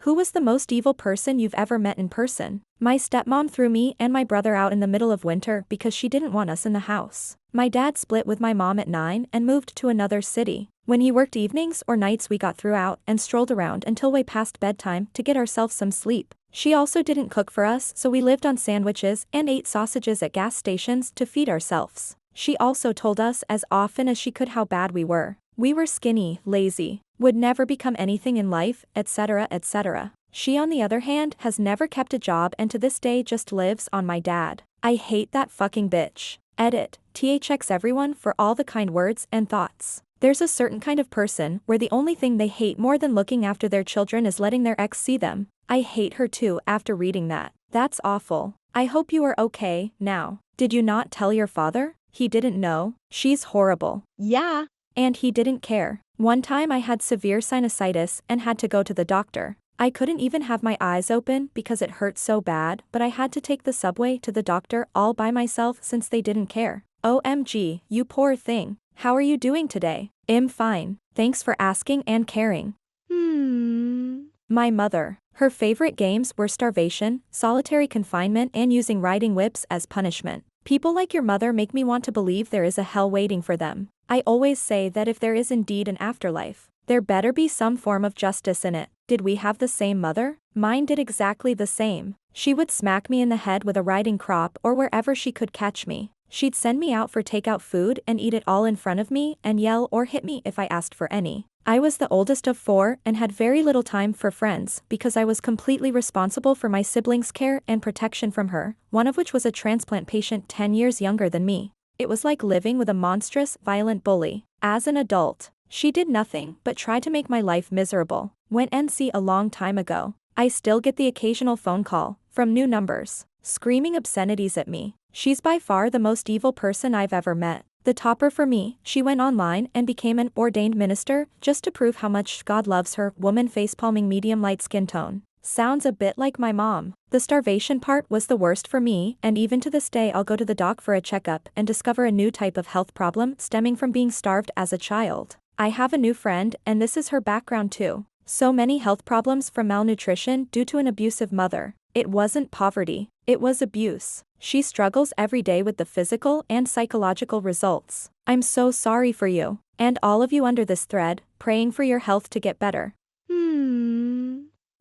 Who was the most evil person you've ever met in person? My stepmom threw me and my brother out in the middle of winter because she didn't want us in the house. My dad split with my mom at 9 and moved to another city. When he worked evenings or nights we got through out and strolled around until way past bedtime to get ourselves some sleep. She also didn't cook for us, so we lived on sandwiches and ate sausages at gas stations to feed ourselves. She also told us as often as she could how bad we were. We were skinny, lazy, would never become anything in life, etc., etc. She on the other hand has never kept a job and to this day just lives on my dad. I hate that fucking bitch. Edit. THX everyone for all the kind words and thoughts. There's a certain kind of person where the only thing they hate more than looking after their children is letting their ex see them. I hate her too after reading that. That's awful. I hope you are okay now. Did you not tell your father? He didn't know. She's horrible. Yeah. And he didn't care. One time I had severe sinusitis and had to go to the doctor. I couldn't even have my eyes open because it hurt so bad, but I had to take the subway to the doctor all by myself since they didn't care. OMG, you poor thing. How are you doing today? I'm fine. Thanks for asking and caring. My mother. Her favorite games were starvation, solitary confinement and using riding whips as punishment. People like your mother make me want to believe there is a hell waiting for them. I always say that if there is indeed an afterlife, there better be some form of justice in it. Did we have the same mother? Mine did exactly the same. She would smack me in the head with a riding crop or wherever she could catch me. She'd send me out for takeout food and eat it all in front of me and yell or hit me if I asked for any. I was the oldest of 4 and had very little time for friends because I was completely responsible for my siblings' care and protection from her, one of which was a transplant patient 10 years younger than me. It was like living with a monstrous, violent bully. As an adult, she did nothing but try to make my life miserable. Went NC a long time ago. I still get the occasional phone call from new numbers, screaming obscenities at me. She's by far the most evil person I've ever met. The topper for me, she went online and became an ordained minister just to prove how much God loves her. Woman facepalming, medium light skin tone. Sounds a bit like my mom. The starvation part was the worst for me, and even to this day I'll go to the doc for a checkup and discover a new type of health problem stemming from being starved as a child. I have a new friend and this is her background too. So many health problems from malnutrition due to an abusive mother. It wasn't poverty, it was abuse. She struggles every day with the physical and psychological results. I'm so sorry for you, and all of you under this thread, praying for your health to get better.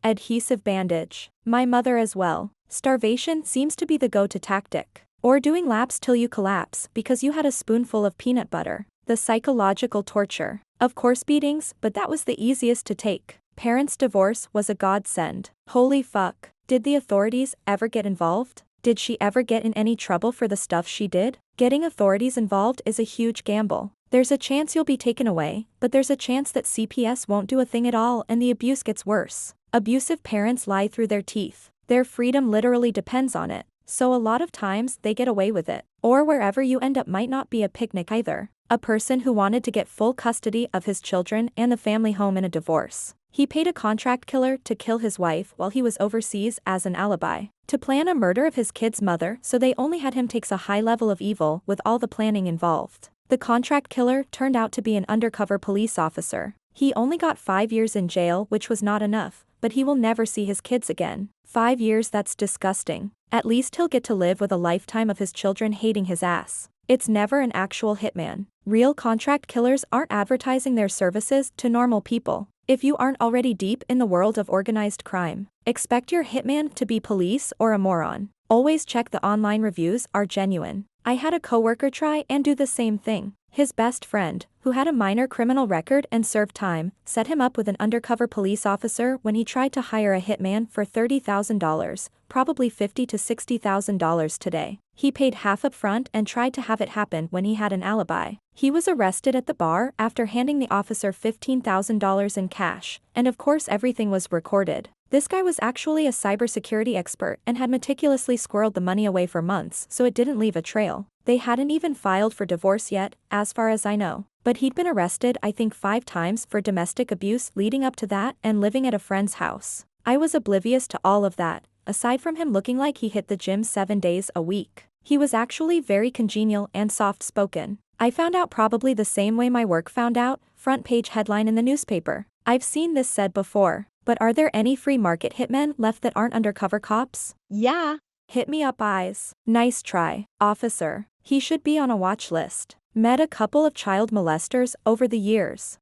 Adhesive bandage. My mother as well. Starvation seems to be the go-to tactic. Or doing laps till you collapse because you had a spoonful of peanut butter. The psychological torture. Of course beatings, but that was the easiest to take. Parents' divorce was a godsend. Holy fuck. Did the authorities ever get involved? Did she ever get in any trouble for the stuff she did? Getting authorities involved is a huge gamble. There's a chance you'll be taken away, but there's a chance that CPS won't do a thing at all and the abuse gets worse. Abusive parents lie through their teeth. Their freedom literally depends on it, so a lot of times they get away with it. Or wherever you end up might not be a picnic either. A person who wanted to get full custody of his children and the family home in a divorce. He paid a contract killer to kill his wife while he was overseas as an alibi. To plan a murder of his kid's mother, so they only had him take a high level of evil with all the planning involved. The contract killer turned out to be an undercover police officer. He only got 5 years in jail, which was not enough, but he will never see his kids again. 5 years, that's disgusting. At least he'll get to live with a lifetime of his children hating his ass. It's never an actual hitman. Real contract killers aren't advertising their services to normal people. If you aren't already deep in the world of organized crime, expect your hitman to be police or a moron. Always check the online reviews are genuine. I had a coworker try and do the same thing. His best friend, who had a minor criminal record and served time, set him up with an undercover police officer when he tried to hire a hitman for $30,000, probably $50,000 to $60,000 today. He paid half up front and tried to have it happen when he had an alibi. He was arrested at the bar after handing the officer $15,000 in cash, and of course everything was recorded. This guy was actually a cybersecurity expert and had meticulously squirreled the money away for months so it didn't leave a trail. They hadn't even filed for divorce yet, as far as I know. But he'd been arrested I think 5 times for domestic abuse leading up to that and living at a friend's house. I was oblivious to all of that, aside from him looking like he hit the gym 7 days a week. He was actually very congenial and soft-spoken. I found out probably the same way my work found out, front page headline in the newspaper. I've seen this said before. But are there any free market hitmen left that aren't undercover cops? Yeah. Hit me up, eyes. Nice try, officer. He should be on a watch list. Met a couple of child molesters over the years.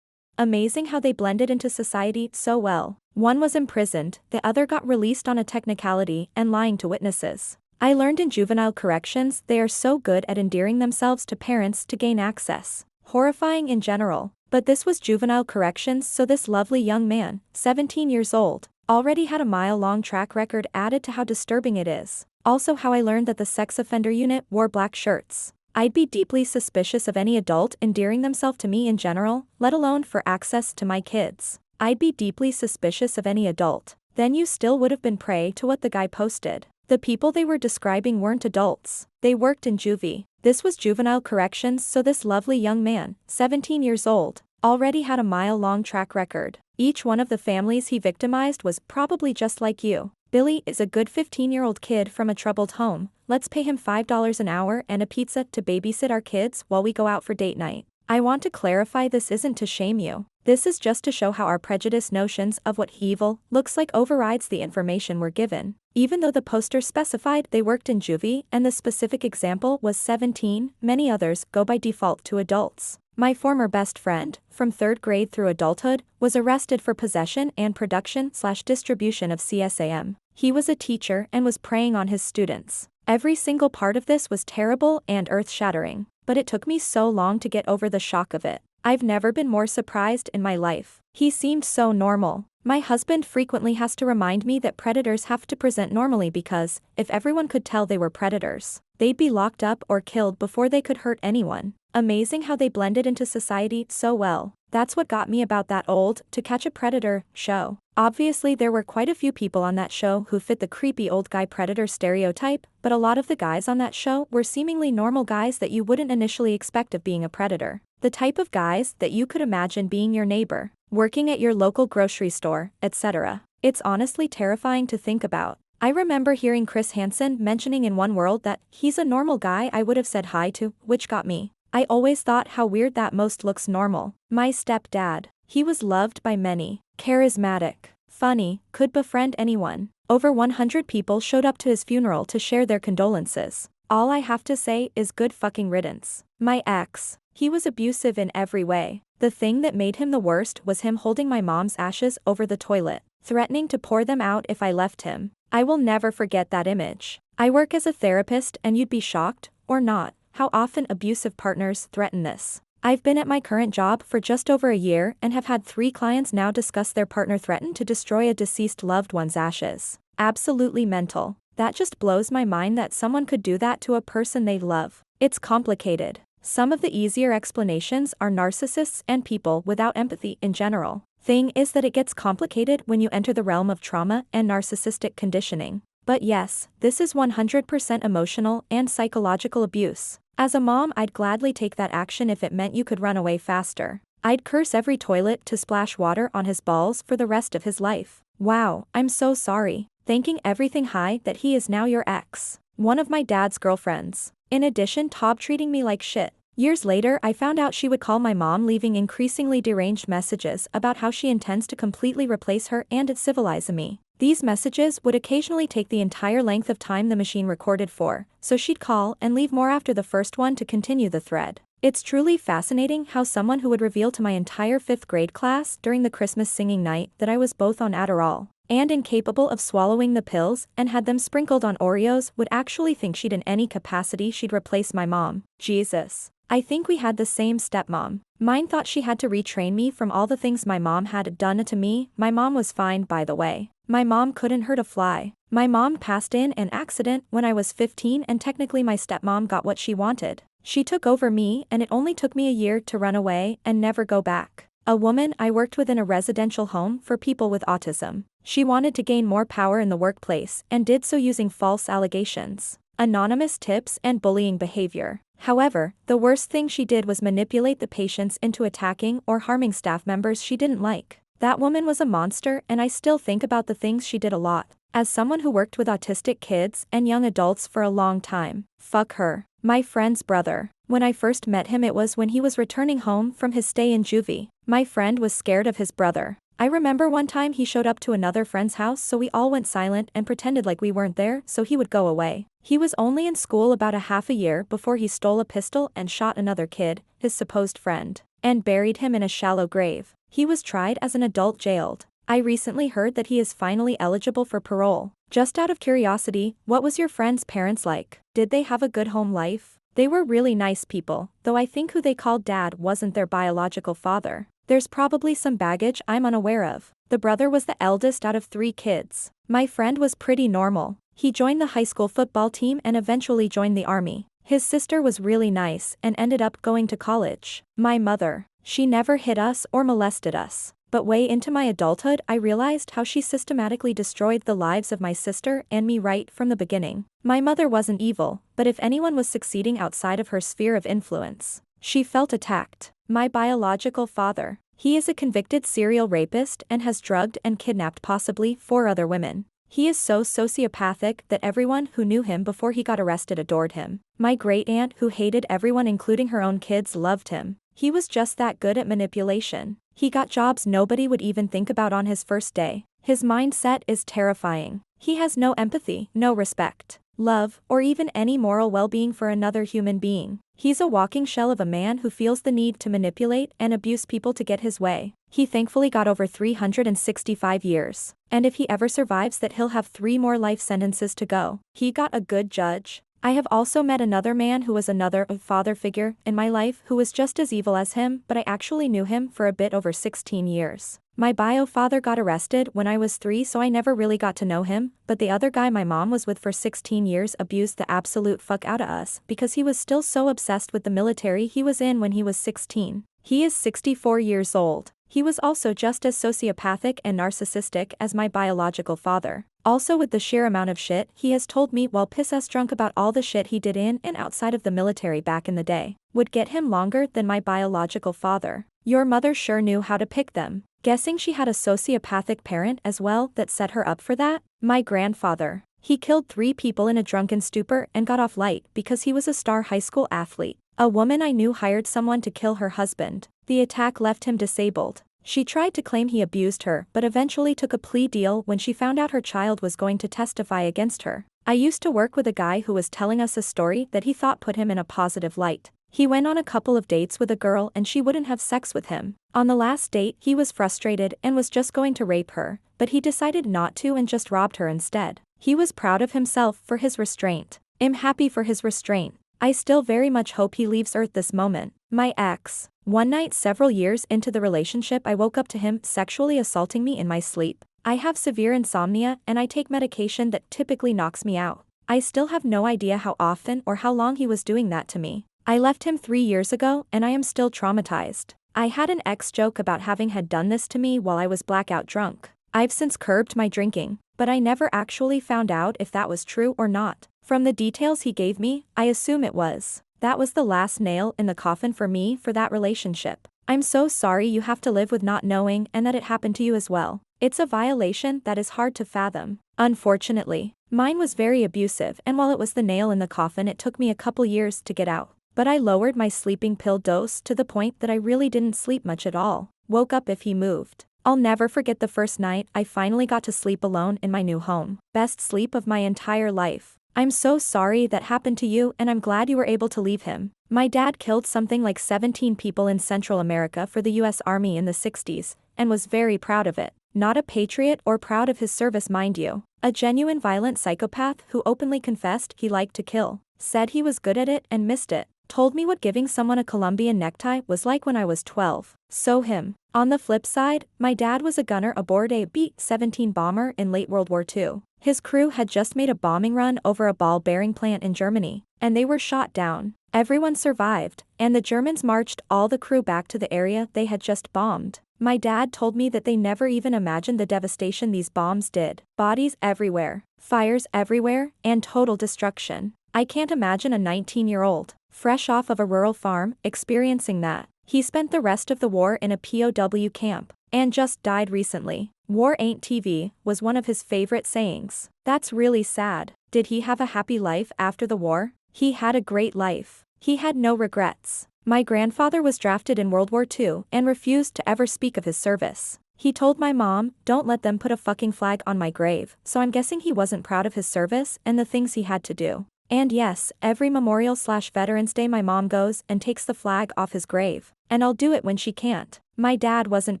Amazing how they blended into society so well. One was imprisoned, the other got released on a technicality and lying to witnesses. I learned in juvenile corrections they are so good at endearing themselves to parents to gain access. Horrifying in general. But this was juvenile corrections, so this lovely young man, 17 years old, already had a mile-long track record added to how disturbing it is. Also how I learned that the sex offender unit wore black shirts. I'd be deeply suspicious of any adult endearing themselves to me in general, let alone for access to my kids. I'd be deeply suspicious of any adult. Then you still would have been prey to what the guy posted. The people they were describing weren't adults. They worked in juvie. This was juvenile corrections, so this lovely young man, 17 years old, already had a mile-long track record. Each one of the families he victimized was probably just like you. Billy is a good 15-year-old kid from a troubled home. Let's pay him $5 an hour and a pizza to babysit our kids while we go out for date night. I want to clarify this isn't to shame you. This is just to show how our prejudiced notions of what evil looks like overrides the information we're given. Even though the poster specified they worked in juvie and the specific example was 17, many others go by default to adults. My former best friend, from 3rd grade through adulthood, was arrested for possession and production/distribution of CSAM. He was a teacher and was preying on his students. Every single part of this was terrible and earth-shattering, but it took me so long to get over the shock of it. I've never been more surprised in my life. He seemed so normal. My husband frequently has to remind me that predators have to present normally because, if everyone could tell they were predators, they'd be locked up or killed before they could hurt anyone. Amazing how they blended into society so well. That's what got me about that old To Catch a Predator show. Obviously there were quite a few people on that show who fit the creepy old guy predator stereotype, but a lot of the guys on that show were seemingly normal guys that you wouldn't initially expect of being a predator. The type of guys that you could imagine being your neighbor, working at your local grocery store, etc. It's honestly terrifying to think about. I remember hearing Chris Hansen mentioning in One World that he's a normal guy I would have said hi to, which got me. I always thought how weird that most looks normal. My stepdad. He was loved by many. Charismatic. Funny. Could befriend anyone. Over 100 people showed up to his funeral to share their condolences. All I have to say is good fucking riddance. My ex. He was abusive in every way. The thing that made him the worst was him holding my mom's ashes over the toilet, threatening to pour them out if I left him. I will never forget that image. I work as a therapist and you'd be shocked, or not, how often abusive partners threaten this. I've been at my current job for just over a year and have had 3 clients now discuss their partner threatened to destroy a deceased loved one's ashes. Absolutely mental. That just blows my mind that someone could do that to a person they love. It's complicated. Some of the easier explanations are narcissists and people without empathy in general. Thing is that it gets complicated when you enter the realm of trauma and narcissistic conditioning. But yes, this is 100% emotional and psychological abuse. As a mom, I'd gladly take that action if it meant you could run away faster. I'd curse every toilet to splash water on his balls for the rest of his life. Wow, I'm so sorry. Thanking everything high that he is now your ex. One of my dad's girlfriends. In addition, Tob treating me like shit. Years later, I found out she would call my mom, leaving increasingly deranged messages about how she intends to completely replace her and civilize me. These messages would occasionally take the entire length of time the machine recorded for, so she'd call and leave more after the first one to continue the thread. It's truly fascinating how someone who would reveal to my entire 5th grade class during the Christmas singing night that I was both on Adderall and incapable of swallowing the pills and had them sprinkled on Oreos would actually think she'd in any capacity she'd replace my mom. Jesus. I think we had the same stepmom. Mine thought she had to retrain me from all the things my mom had done to me. My mom was fine, by the way. My mom couldn't hurt a fly. My mom passed in an accident when I was 15 and technically my stepmom got what she wanted. She took over me and it only took me a year to run away and never go back. A woman I worked with in a residential home for people with autism. She wanted to gain more power in the workplace and did so using false allegations, anonymous tips and bullying behavior. However, the worst thing she did was manipulate the patients into attacking or harming staff members she didn't like. That woman was a monster and I still think about the things she did a lot. As someone who worked with autistic kids and young adults for a long time. Fuck her. My friend's brother. When I first met him it was when he was returning home from his stay in juvie. My friend was scared of his brother. I remember one time he showed up to another friend's house, so we all went silent and pretended like we weren't there so he would go away. He was only in school about a half a year before he stole a pistol and shot another kid, his supposed friend, and buried him in a shallow grave. He was tried as an adult, jailed. I recently heard that he is finally eligible for parole. Just out of curiosity, what was your friend's parents like? Did they have a good home life? They were really nice people, though I think who they called dad wasn't their biological father. There's probably some baggage I'm unaware of. The brother was the eldest out of 3 kids. My friend was pretty normal. He joined the high school football team and eventually joined the army. His sister was really nice and ended up going to college. My mother. She never hit us or molested us. But way into my adulthood I realized how she systematically destroyed the lives of my sister and me right from the beginning. My mother wasn't evil, but if anyone was succeeding outside of her sphere of influence, she felt attacked. My biological father. He is a convicted serial rapist and has drugged and kidnapped possibly 4 other women. He is so sociopathic that everyone who knew him before he got arrested adored him. My great-aunt, who hated everyone including her own kids, loved him. He was just that good at manipulation. He got jobs nobody would even think about on his first day. His mindset is terrifying. He has no empathy, no respect, love, or even any moral well-being for another human being. He's a walking shell of a man who feels the need to manipulate and abuse people to get his way. He thankfully got over 365 years. And if he ever survives that, he'll have 3 more life sentences to go. He got a good judge. I have also met another man who was another father figure in my life who was just as evil as him, but I actually knew him for a bit over 16 years. My bio father got arrested when I was 3, so I never really got to know him, but the other guy my mom was with for 16 years abused the absolute fuck out of us because he was still so obsessed with the military he was in when he was 16. He is 64 years old. He was also just as sociopathic and narcissistic as my biological father. Also, with the sheer amount of shit he has told me while piss-ass drunk about all the shit he did in and outside of the military back in the day, would get him longer than my biological father. Your mother sure knew how to pick them. Guessing she had a sociopathic parent as well that set her up for that? My grandfather. He killed 3 people in a drunken stupor and got off light because he was a star high school athlete. A woman I knew hired someone to kill her husband. The attack left him disabled. She tried to claim he abused her but eventually took a plea deal when she found out her child was going to testify against her. I used to work with a guy who was telling us a story that he thought put him in a positive light. He went on a couple of dates with a girl and she wouldn't have sex with him. On the last date he was frustrated and was just going to rape her, but he decided not to and just robbed her instead. He was proud of himself for his restraint. I'm happy for his restraint. I still very much hope he leaves Earth this moment. My ex. One night several years into the relationship I woke up to him sexually assaulting me in my sleep. I have severe insomnia and I take medication that typically knocks me out. I still have no idea how often or how long he was doing that to me. I left him 3 years ago and I am still traumatized. I had an ex joke about having had done this to me while I was blackout drunk. I've since curbed my drinking, but I never actually found out if that was true or not. From the details he gave me, I assume it was. That was the last nail in the coffin for me for that relationship. I'm so sorry you have to live with not knowing and that it happened to you as well. It's a violation that is hard to fathom. Unfortunately, mine was very abusive, and while it was the nail in the coffin, it took me a couple years to get out. But I lowered my sleeping pill dose to the point that I really didn't sleep much at all. Woke up if he moved. I'll never forget the first night I finally got to sleep alone in my new home. Best sleep of my entire life. I'm so sorry that happened to you and I'm glad you were able to leave him. My dad killed something like 17 people in Central America for the US Army in the 60s, and was very proud of it. Not a patriot or proud of his service, mind you. A genuine violent psychopath who openly confessed he liked to kill. Said he was good at it and missed it. Told me what giving someone a Colombian necktie was like when I was 12. So him. On the flip side, my dad was a gunner aboard a B-17 bomber in late World War II. His crew had just made a bombing run over a ball-bearing plant in Germany, and they were shot down. Everyone survived, and the Germans marched all the crew back to the area they had just bombed. My dad told me that they never even imagined the devastation these bombs did. Bodies everywhere, fires everywhere, and total destruction. I can't imagine a 19-year-old, fresh off of a rural farm, experiencing that. He spent the rest of the war in a POW camp, and just died recently. War ain't TV, was one of his favorite sayings. That's really sad. Did he have a happy life after the war? He had a great life. He had no regrets. My grandfather was drafted in World War II and refused to ever speak of his service. He told my mom, "Don't let them put a fucking flag on my grave," so I'm guessing he wasn't proud of his service and the things he had to do. And yes, every Memorial/Veterans Day my mom goes and takes the flag off his grave. And I'll do it when she can't. My dad wasn't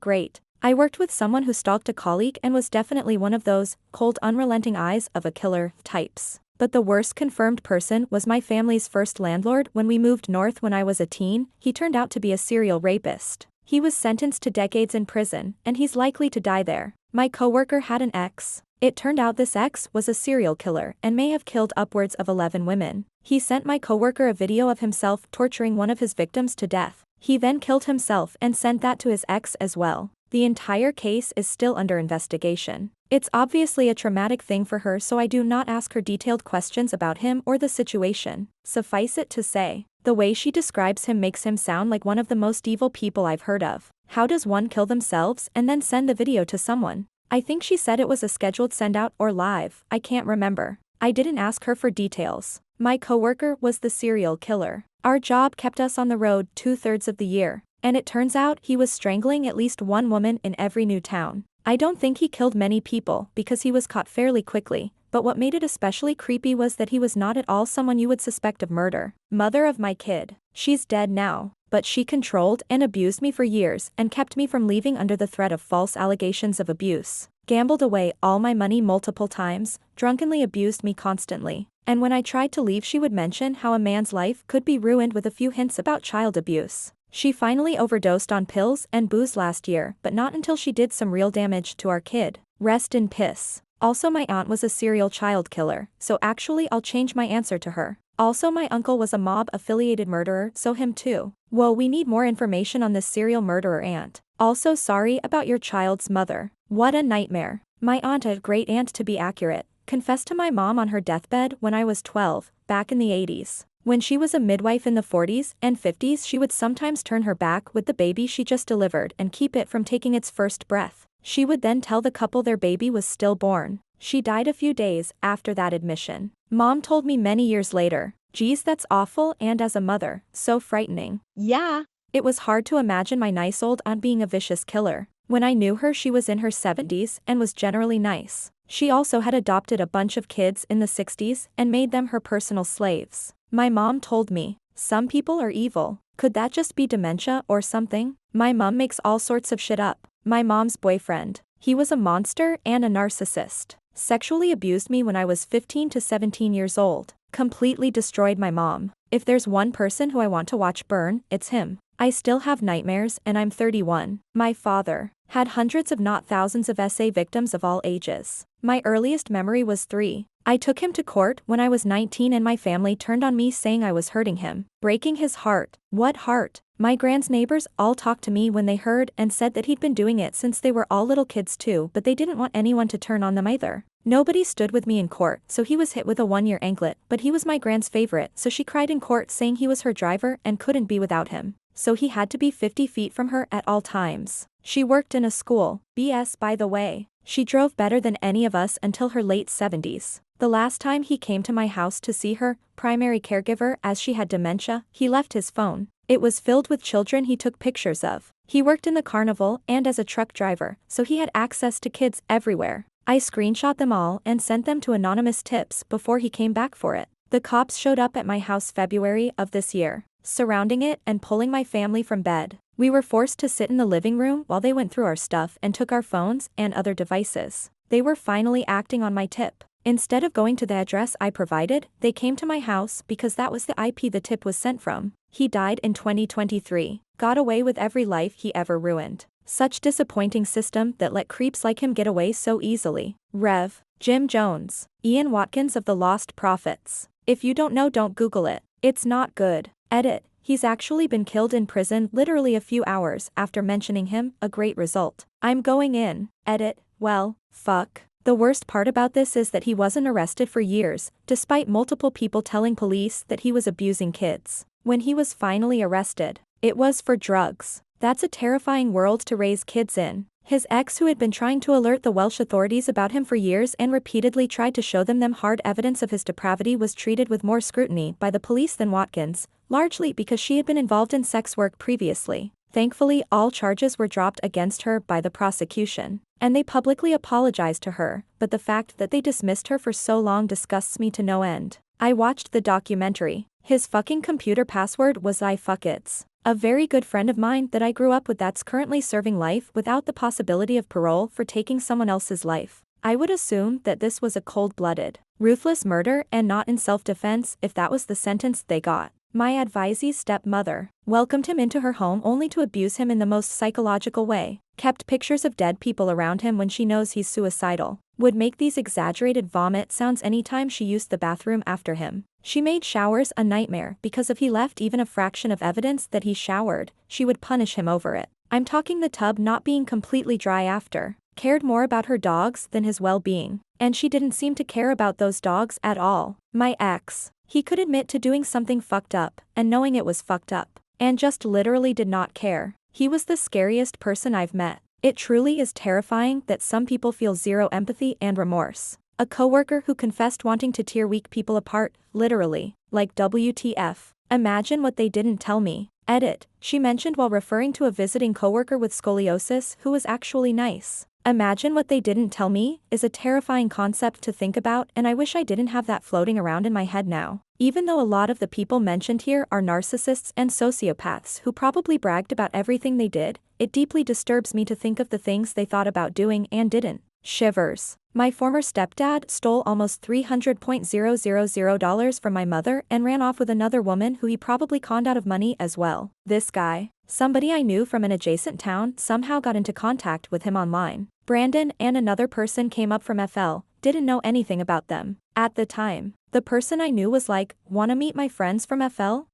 great. I worked with someone who stalked a colleague and was definitely one of those cold, unrelenting eyes of a killer types. But the worst confirmed person was my family's first landlord. When we moved north when I was a teen, he turned out to be a serial rapist. He was sentenced to decades in prison, and he's likely to die there. My coworker had an ex. It turned out this ex was a serial killer and may have killed upwards of 11 women. He sent my coworker a video of himself torturing one of his victims to death. He then killed himself and sent that to his ex as well. The entire case is still under investigation. It's obviously a traumatic thing for her, so I do not ask her detailed questions about him or the situation. Suffice it to say, the way she describes him makes him sound like one of the most evil people I've heard of. How does one kill themselves and then send the video to someone? I think she said it was a scheduled send-out or live, I can't remember. I didn't ask her for details. My coworker was the serial killer. Our job kept us on the road 2/3 of the year. And it turns out he was strangling at least one woman in every new town. I don't think he killed many people because he was caught fairly quickly, but what made it especially creepy was that he was not at all someone you would suspect of murder. Mother of my kid. She's dead now, but she controlled and abused me for years and kept me from leaving under the threat of false allegations of abuse. Gambled away all my money multiple times, drunkenly abused me constantly. And when I tried to leave, she would mention how a man's life could be ruined with a few hints about child abuse. She finally overdosed on pills and booze last year, but not until she did some real damage to our kid. Rest in piss. Also, my aunt was a serial child killer, so actually I'll change my answer to her. Also, my uncle was a mob-affiliated murderer, so him too. Whoa, we need more information on this serial murderer aunt. Also, sorry about your child's mother. What a nightmare. My aunt, a great-aunt to be accurate, confessed to my mom on her deathbed when I was 12, back in the 80s. When she was a midwife in the 40s and 50s, she would sometimes turn her back with the baby she just delivered and keep it from taking its first breath. She would then tell the couple their baby was stillborn. She died a few days after that admission. Mom told me many years later, "Geez, that's awful, and as a mother, so frightening." Yeah. It was hard to imagine my nice old aunt being a vicious killer. When I knew her, she was in her 70s and was generally nice. She also had adopted a bunch of kids in the 60s and made them her personal slaves. My mom told me, "Some people are evil. Could that just be dementia or something?" My mom makes all sorts of shit up. My mom's boyfriend. He was a monster and a narcissist. Sexually abused me when I was 15 to 17 years old. Completely destroyed my mom. If there's one person who I want to watch burn, it's him. I still have nightmares and I'm 31. My father had hundreds if not thousands of SA victims of all ages. My earliest memory was 3. I took him to court when I was 19 and my family turned on me saying I was hurting him, breaking his heart. What heart? My grand's neighbors all talked to me when they heard and said that he'd been doing it since they were all little kids too, but they didn't want anyone to turn on them either. Nobody stood with me in court, so he was hit with a 1-year anklet, but he was my grand's favorite, so she cried in court saying he was her driver and couldn't be without him. So he had to be 50 feet from her at all times. She worked in a school. BS, by the way. She drove better than any of us until her late 70s. The last time he came to my house to see her, primary caregiver, as she had dementia, he left his phone. It was filled with children he took pictures of. He worked in the carnival and as a truck driver, so he had access to kids everywhere. I screenshot them all and sent them to anonymous tips before he came back for it. The cops showed up at my house February of this year, surrounding it and pulling my family from bed. We were forced to sit in the living room while they went through our stuff and took our phones and other devices. They were finally acting on my tip. Instead of going to the address I provided, they came to my house because that was the IP the tip was sent from. He died in 2023. Got away with every life he ever ruined. Such disappointing system that let creeps like him get away so easily. Rev. Jim Jones. Ian Watkins of the Lost Prophets. If you don't know, don't Google it. It's not good. Edit. He's actually been killed in prison literally a few hours after mentioning him, a great result. I'm going in. Edit. Well, fuck. The worst part about this is that he wasn't arrested for years, despite multiple people telling police that he was abusing kids. When he was finally arrested, it was for drugs. That's a terrifying world to raise kids in. His ex, who had been trying to alert the Welsh authorities about him for years and repeatedly tried to show them hard evidence of his depravity, was treated with more scrutiny by the police than Watkins, largely because she had been involved in sex work previously. Thankfully, all charges were dropped against her by the prosecution, and they publicly apologized to her, but the fact that they dismissed her for so long disgusts me to no end. I watched the documentary. His fucking computer password was I fuck it's. A very good friend of mine that I grew up with that's currently serving life without the possibility of parole for taking someone else's life. I would assume that this was a cold-blooded, ruthless murder and not in self-defense if that was the sentence they got. My advisee's stepmother welcomed him into her home only to abuse him in the most psychological way, kept pictures of dead people around him when she knows he's suicidal, would make these exaggerated vomit sounds anytime she used the bathroom after him. She made showers a nightmare because if he left even a fraction of evidence that he showered, she would punish him over it. I'm talking the tub not being completely dry after. Cared more about her dogs than his well-being, and she didn't seem to care about those dogs at all. My ex, he could admit to doing something fucked up, and knowing it was fucked up, and just literally did not care. He was the scariest person I've met. It truly is terrifying that some people feel zero empathy and remorse. A coworker who confessed wanting to tear weak people apart, literally, like WTF. Imagine what they didn't tell me. Edit, she mentioned while referring to a visiting coworker with scoliosis who was actually nice. Imagine what they didn't tell me is a terrifying concept to think about, and I wish I didn't have that floating around in my head now. Even though a lot of the people mentioned here are narcissists and sociopaths who probably bragged about everything they did, it deeply disturbs me to think of the things they thought about doing and didn't. Shivers. My former stepdad stole almost $300,000 from my mother and ran off with another woman who he probably conned out of money as well. This guy, somebody I knew from an adjacent town, somehow got into contact with him online. Brandon and another person came up from FL, didn't know anything about them. At the time, the person I knew was like, "Wanna meet my friends from FL?"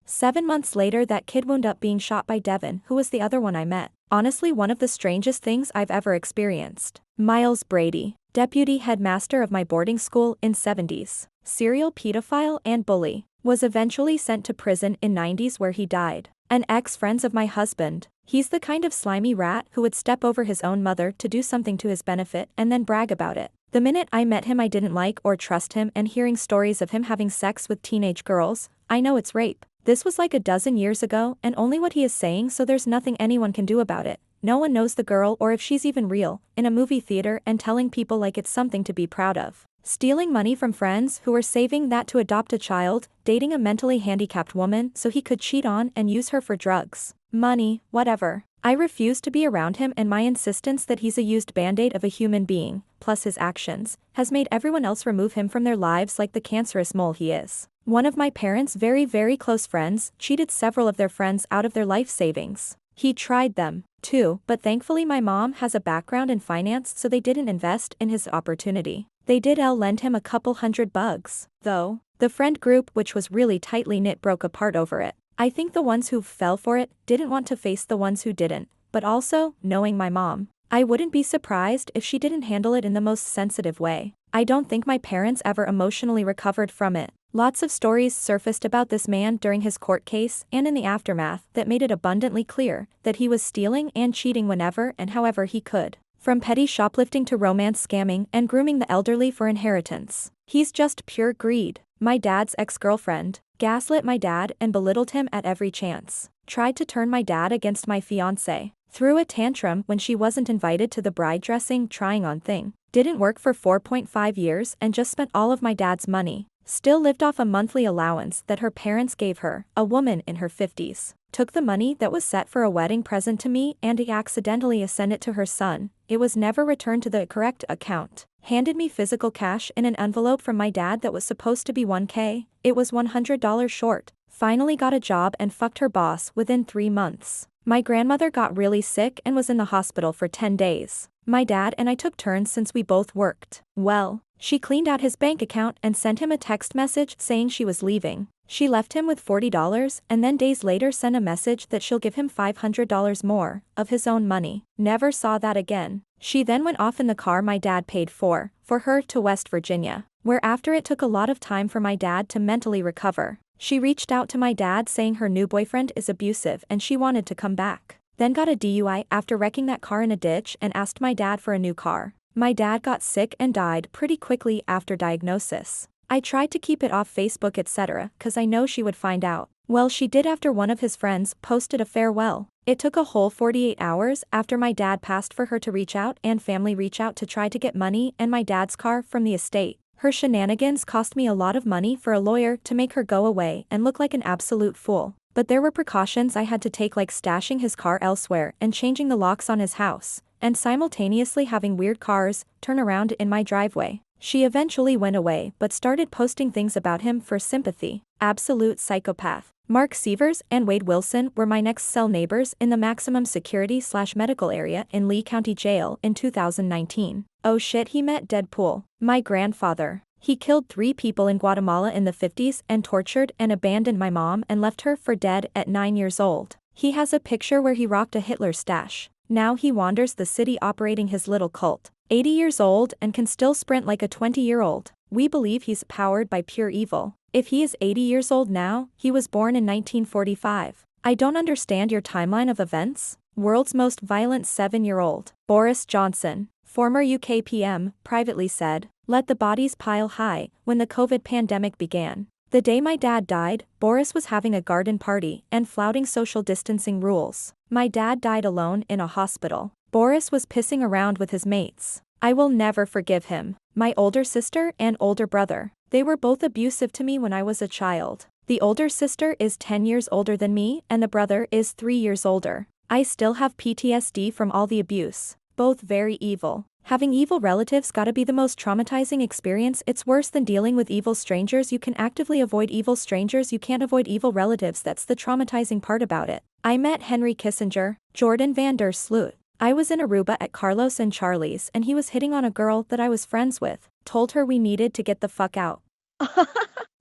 7 months later that kid wound up being shot by Devin, who was the other one I met. Honestly, one of the strangest things I've ever experienced. Miles Brady, deputy headmaster of my boarding school in 70s, serial pedophile and bully, was eventually sent to prison in 90s where he died. An ex-friend of my husband. He's the kind of slimy rat who would step over his own mother to do something to his benefit and then brag about it. The minute I met him I didn't like or trust him, and hearing stories of him having sex with teenage girls, I know it's rape. This was like a dozen years ago and only what he is saying, so there's nothing anyone can do about it. No one knows the girl or if she's even real, in a movie theater and telling people like it's something to be proud of. Stealing money from friends who were saving that to adopt a child, dating a mentally handicapped woman so he could cheat on and use her for drugs. Money, whatever. I refuse to be around him, and my insistence that he's a used band-aid of a human being, plus his actions, has made everyone else remove him from their lives like the cancerous mole he is. One of my parents' very, very close friends cheated several of their friends out of their life savings. He tried them, too, but thankfully my mom has a background in finance, so they didn't invest in his opportunity. They did lend him a couple $100, though. The friend group, which was really tightly knit, broke apart over it. I think the ones who fell for it didn't want to face the ones who didn't, but also, knowing my mom, I wouldn't be surprised if she didn't handle it in the most sensitive way. I don't think my parents ever emotionally recovered from it. Lots of stories surfaced about this man during his court case and in the aftermath that made it abundantly clear that he was stealing and cheating whenever and however he could. From petty shoplifting to romance scamming and grooming the elderly for inheritance. He's just pure greed. My dad's ex-girlfriend gaslit my dad and belittled him at every chance. Tried to turn my dad against my fiancé. Threw a tantrum when she wasn't invited to the bride dressing trying on thing. Didn't work for 4.5 years and just spent all of my dad's money. Still lived off a monthly allowance that her parents gave her, a woman in her 50s. Took the money that was set for a wedding present to me and he accidentally sent it to her son. It was never returned to the correct account. Handed me physical cash in an envelope from my dad that was supposed to be $1K. It was $100 short. Finally got a job and fucked her boss within 3 months. My grandmother got really sick and was in the hospital for 10 days. My dad and I took turns since we both worked. Well, she cleaned out his bank account and sent him a text message saying she was leaving. She left him with $40 and then days later sent a message that she'll give him $500 more of his own money. Never saw that again. She then went off in the car my dad paid for her to West Virginia, where after it took a lot of time for my dad to mentally recover. She reached out to my dad saying her new boyfriend is abusive and she wanted to come back. Then got a DUI after wrecking that car in a ditch and asked my dad for a new car. My dad got sick and died pretty quickly after diagnosis. I tried to keep it off Facebook etc. cause I know she would find out. Well, she did after one of his friends posted a farewell. It took a whole 48 hours after my dad passed for her to reach out and family reach out to try to get money and my dad's car from the estate. Her shenanigans cost me a lot of money for a lawyer to make her go away and look like an absolute fool. But there were precautions I had to take, like stashing his car elsewhere and changing the locks on his house, and simultaneously having weird cars turn around in my driveway. She eventually went away but started posting things about him for sympathy. Absolute psychopath. Mark Sievers and Wade Wilson were my next cell neighbors in the maximum security/medical area in Lee County Jail in 2019. Oh shit, he met Deadpool. My grandfather. He killed 3 people in Guatemala in the 50s and tortured and abandoned my mom and left her for dead at 9 years old. He has a picture where he rocked a Hitler stash. Now he wanders the city operating his little cult. 80 years old and can still sprint like a 20-year-old. We believe he's powered by pure evil. If he is 80 years old now, he was born in 1945. I don't understand your timeline of events. World's most violent 7-year-old. Boris Johnson, former UK PM, privately said, "Let the bodies pile high," when the COVID pandemic began. The day my dad died, Boris was having a garden party and flouting social distancing rules. My dad died alone in a hospital. Boris was pissing around with his mates. I will never forgive him. My older sister and older brother. They were both abusive to me when I was a child. The older sister is 10 years older than me and the brother is 3 years older. I still have PTSD from all the abuse. Both very evil. Having evil relatives gotta be the most traumatizing experience. It's worse than dealing with evil strangers. You can actively avoid evil strangers, you can't avoid evil relatives. That's the traumatizing part about it. I met Henry Kissinger, Jordan van der Sloot. I was in Aruba at Carlos and Charlie's and he was hitting on a girl that I was friends with. Told her we needed to get the fuck out.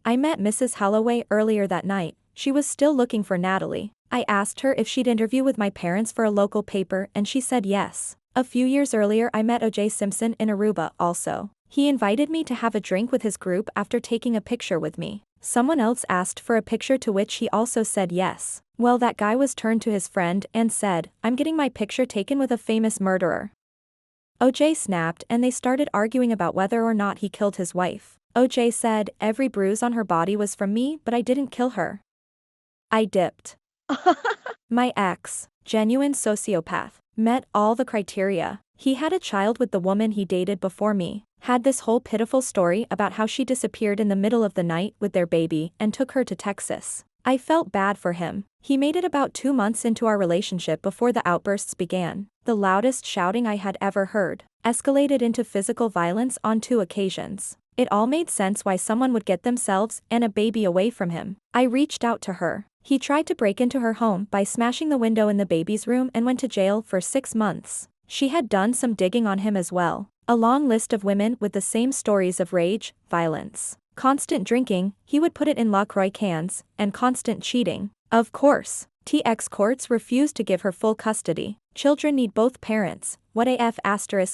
I met Mrs. Holloway earlier that night. She was still looking for Natalie. I asked her if she'd interview with my parents for a local paper and she said yes. A few years earlier I met O.J. Simpson in Aruba also. He invited me to have a drink with his group after taking a picture with me. Someone else asked for a picture to which he also said yes. Well, that guy was turned to his friend and said, "I'm getting my picture taken with a famous murderer." O.J. snapped and they started arguing about whether or not he killed his wife. O.J. said, "Every bruise on her body was from me, but I didn't kill her." I dipped. My ex, genuine sociopath, met all the criteria. He had a child with the woman he dated before me, had this whole pitiful story about how she disappeared in the middle of the night with their baby and took her to Texas. I felt bad for him. He made it about 2 months into our relationship before the outbursts began. The loudest shouting I had ever heard escalated into physical violence on 2 occasions. It all made sense why someone would get themselves and a baby away from him. I reached out to her. He tried to break into her home by smashing the window in the baby's room and went to jail for 6 months. She had done some digging on him as well. A long list of women with the same stories of rage, violence, constant drinking, he would put it in LaCroix cans, and constant cheating. Of course, TX courts refused to give her full custody. Children need both parents. What a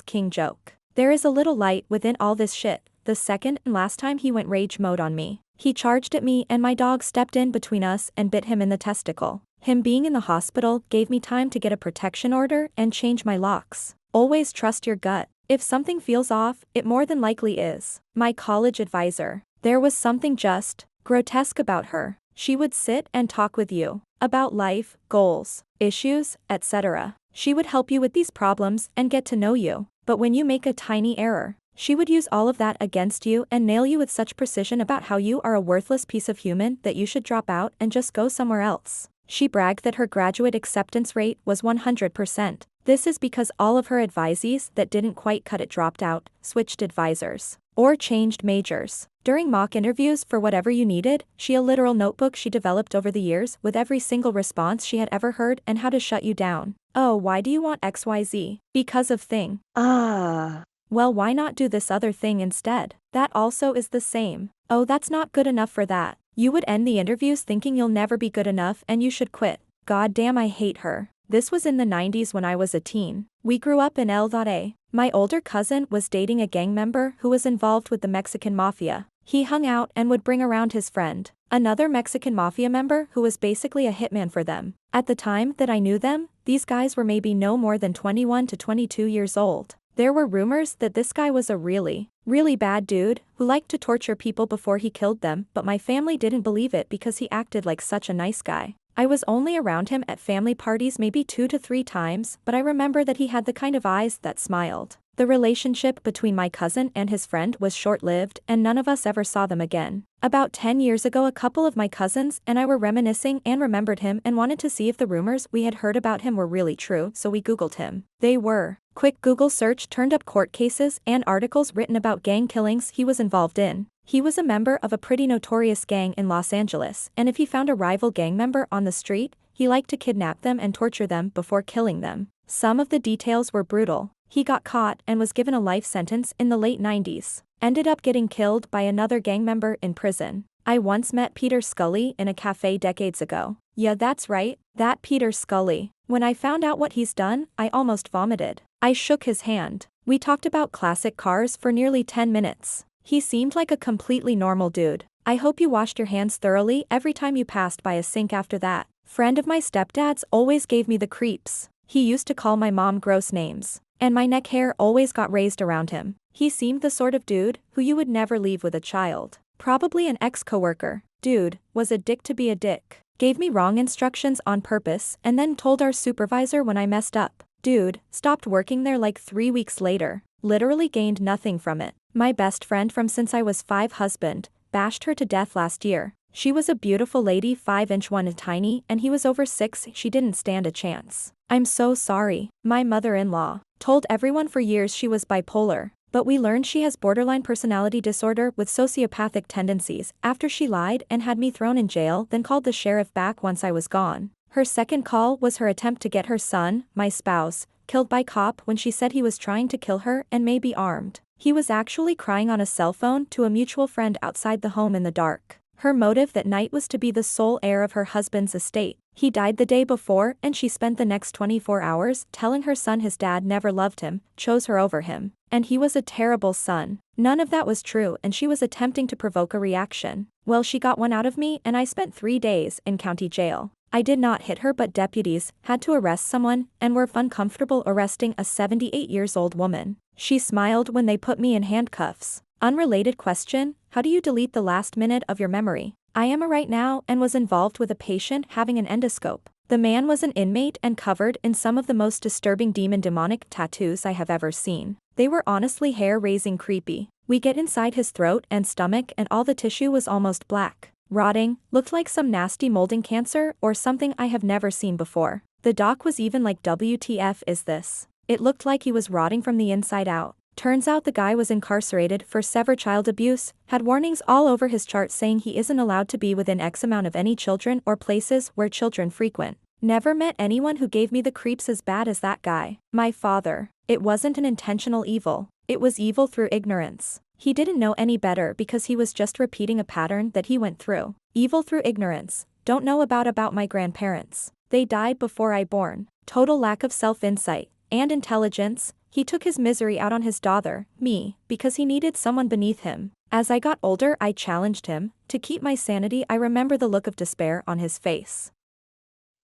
King joke. There is a little light within all this shit. The second and last time he went rage mode on me, he charged at me and my dog stepped in between us and bit him in the testicle. Him being in the hospital gave me time to get a protection order and change my locks. Always trust your gut. If something feels off, it more than likely is. My college advisor. There was something just grotesque about her. She would sit and talk with you about life, goals, issues, etc. She would help you with these problems and get to know you. But when you make a tiny error, she would use all of that against you and nail you with such precision about how you are a worthless piece of human that you should drop out and just go somewhere else. She bragged that her graduate acceptance rate was 100%. This is because all of her advisees that didn't quite cut it dropped out, switched advisors, or changed majors. During mock interviews for whatever you needed, she a literal notebook she developed over the years with every single response she had ever heard and how to shut you down. Oh, why do you want XYZ? Because of thing. Well, why not do this other thing instead? That also is the same. Oh, that's not good enough for that. You would end the interviews thinking you'll never be good enough and you should quit. God damn, I hate her. This was in the 90s when I was a teen. We grew up in LA. My older cousin was dating a gang member who was involved with the Mexican mafia. He hung out and would bring around his friend, another Mexican mafia member who was basically a hitman for them. At the time that I knew them, these guys were maybe no more than 21 to 22 years old. There were rumors that this guy was a really bad dude who liked to torture people before he killed them, but my family didn't believe it because he acted like such a nice guy. I was only around him at family parties maybe 2 to 3 times, but I remember that he had the kind of eyes that smiled. The relationship between my cousin and his friend was short-lived, and none of us ever saw them again. About 10 years ago, a couple of my cousins and I were reminiscing and remembered him and wanted to see if the rumors we had heard about him were really true, so we Googled him. They were. Quick Google search turned up court cases and articles written about gang killings he was involved in. He was a member of a pretty notorious gang in Los Angeles, and if he found a rival gang member on the street, he liked to kidnap them and torture them before killing them. Some of the details were brutal. He got caught and was given a life sentence in the late 90s. Ended up getting killed by another gang member in prison. I once met Peter Scully in a cafe decades ago. Yeah, that's right, that Peter Scully. When I found out what he's done, I almost vomited. I shook his hand. We talked about classic cars for nearly 10 minutes. He seemed like a completely normal dude. I hope you washed your hands thoroughly every time you passed by a sink after that. Friend of my stepdad's always gave me the creeps. He used to call my mom gross names. And my neck hair always got raised around him. He seemed the sort of dude who you would never leave with a child. Probably an ex-coworker. Dude, was a dick to be a dick. Gave me wrong instructions on purpose and then told our supervisor when I messed up. Dude, stopped working there like 3 weeks later. Literally gained nothing from it. My best friend from since I was 5 husband, bashed her to death last year. She was a beautiful lady, 5'1" and tiny, and he was over 6, she didn't stand a chance. I'm so sorry. My mother-in-law told everyone for years she was bipolar, but we learned she has borderline personality disorder with sociopathic tendencies after she lied and had me thrown in jail, then called the sheriff back once I was gone. Her second call was her attempt to get her son, my spouse, killed by cop when she said he was trying to kill her and may be armed. He was actually crying on a cell phone to a mutual friend outside the home in the dark. Her motive that night was to be the sole heir of her husband's estate. He died the day before and she spent the next 24 hours telling her son his dad never loved him, chose her over him, and he was a terrible son. None of that was true and she was attempting to provoke a reaction. Well, she got one out of me and I spent 3 days in county jail. I did not hit her, but deputies had to arrest someone and were uncomfortable arresting a 78-year-old woman. She smiled when they put me in handcuffs. Unrelated question, how do you delete the last minute of your memory? I am right now and was involved with a patient having an endoscope. The man was an inmate and covered in some of the most disturbing demonic tattoos I have ever seen. They were honestly hair-raising creepy. We get inside his throat and stomach and all the tissue was almost black. Rotting, looked like some nasty molding cancer or something I have never seen before. The doc was even like, WTF is this? It looked like he was rotting from the inside out. Turns out the guy was incarcerated for severe child abuse, had warnings all over his chart saying he isn't allowed to be within X amount of any children or places where children frequent. Never met anyone who gave me the creeps as bad as that guy. My father. It wasn't an intentional evil. It was evil through ignorance. He didn't know any better because he was just repeating a pattern that he went through. Evil through ignorance. Don't know about my grandparents. They died before I born. Total lack of self-insight and intelligence. He took his misery out on his daughter, me, because he needed someone beneath him. As I got older, I challenged him. To keep my sanity, I remember the look of despair on his face.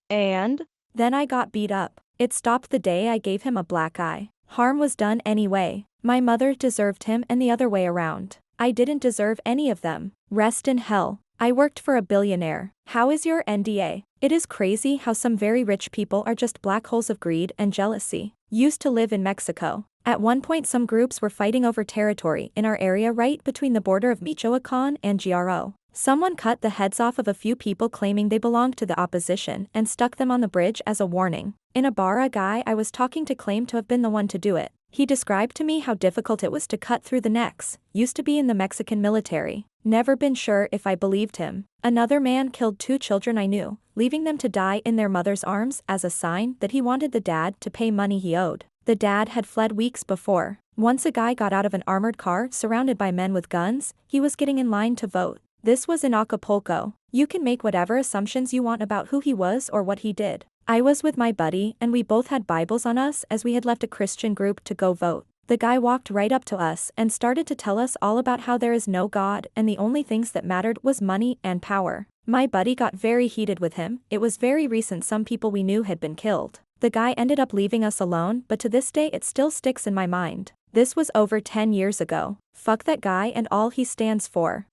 And then I got beat up. It stopped the day I gave him a black eye. Harm was done anyway. My mother deserved him and the other way around. I didn't deserve any of them. Rest in hell. I worked for a billionaire. How is your NDA? It is crazy how some very rich people are just black holes of greed and jealousy. Used to live in Mexico. At one point some groups were fighting over territory in our area right between the border of Michoacan and GRO. Someone cut the heads off of a few people claiming they belonged to the opposition and stuck them on the bridge as a warning. In a bar, a guy I was talking to claimed to have been the one to do it. He described to me how difficult it was to cut through the necks, used to be in the Mexican military. Never been sure if I believed him. Another man killed 2 children I knew, leaving them to die in their mother's arms as a sign that he wanted the dad to pay money he owed. The dad had fled weeks before. Once a guy got out of an armored car surrounded by men with guns, he was getting in line to vote. This was in Acapulco. You can make whatever assumptions you want about who he was or what he did. I was with my buddy and we both had Bibles on us as we had left a Christian group to go vote. The guy walked right up to us and started to tell us all about how there is no God and the only things that mattered was money and power. My buddy got very heated with him. It was very recent, some people we knew had been killed. The guy ended up leaving us alone, but to this day it still sticks in my mind. This was over 10 years ago. Fuck that guy and all he stands for.